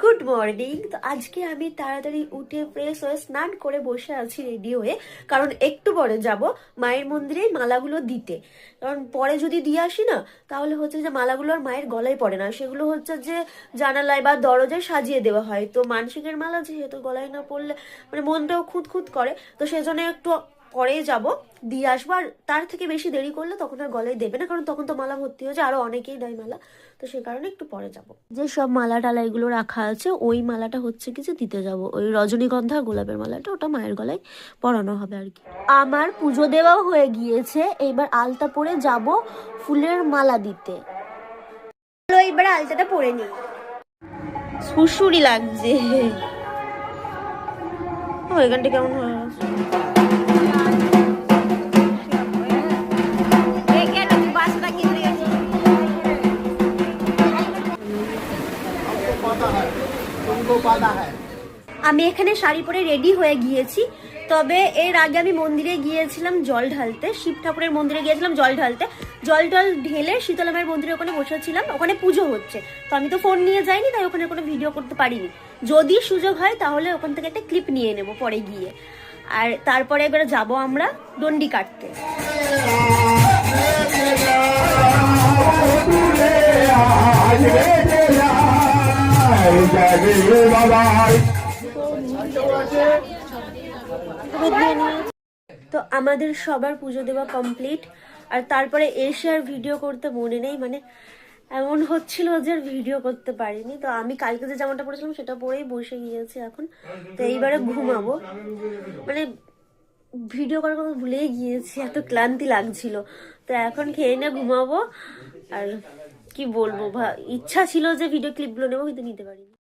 Good morning. তো আজকে আমি তাড়াতাড়ি উঠে ফ্রেশ হয়ে স্নান করে বসে আছি রেডি হয়ে, কারণ একটু পরে যাব মায়ের মন্দিরে মালাগুলো দিতে। কারণ পরে যদি দিয়ে আসি না, তাহলে হচ্ছে যে মালাগুলো আর মায়ের গলায় পড়ে না, সেগুলো হচ্ছে যে জানালায় বা দরজায় সাজিয়ে দেওয়া হয়। তো মানসিকের মালা যেহেতু গলায় না পড়লে মানে মনটাও খুঁত খুঁত করে, তো সেজন্য একটু পরেই যাব, দিয়ে আসবো। আর তার থেকে বেশি দেরি করলে তখন আর গলায় দেবে না, কারণ তখন তো মালা ভর্তি হয়ে যায়, আরো অনেকেই দেয় মালা। তো সে কারণে একটু পরে যাব। যে সব মালা টালা এগুলো রাখা আছে, ওই মালাটা হচ্ছে কি যে দিতে যাব, ওই রজনীগন্ধা গোলাপের মালাটা, ওটা মায়ের গলায় পরানো হবে আর কি। আমার পুজো দেওয়াও হয়ে গিয়েছে, এইবার আলতা পরে যাব ফুলের মালা দিতে। চলো এইবার আলতাটা পরে নিই। সুরসুরি লাগছে। ও এখানটা কেমন হয়ে গেছে। আমি এখানে শাড়ি পরে রেডি হয়ে গিয়েছি। তবে এর আগে আমি মন্দিরে গিয়েছিলাম জল ঢালতে, শিব ঠাকুরের মন্দিরে গিয়েছিলাম জল ঢালতে। জল টল ঢেলে শীতলা মায়ের মন্দিরে ওখানে বসেছিলাম, ওখানে পুজো হচ্ছে। তো আমি তো ফোন নিয়ে যাইনি, তাই ওখানে কোনো ভিডিও করতে পারিনি। যদি সুযোগ হয় তাহলে ওখান থেকে একটা ক্লিপ নিয়ে নেব পরে গিয়ে। আর তারপরে এবারে যাব আমরা ডন্ডি কাটতে। তো আমাদের সবার পুজো দেওয়া কমপ্লিট। আর তারপরে এসে আর ভিডিও করতে মনে নেই, মানে এমন হচ্ছিল যে আর ভিডিও করতে পারিনি। তো আমি কালকে যে জামাটা পরেছিলাম সেটা পরেই বসে গিয়েছি এখন। তো এইবারে ঘুমাবো, মানে ভিডিও করার কথা ভুলেই গিয়েছি, এত ক্লান্তি লাগছিল। তো এখন খেয়ে নিয়ে ঘুমাবো। আর কি বলবো, ইচ্ছা ছিল যে ভিডিও ক্লিপগুলো নেবো, কিন্তু নিতে পারিনি।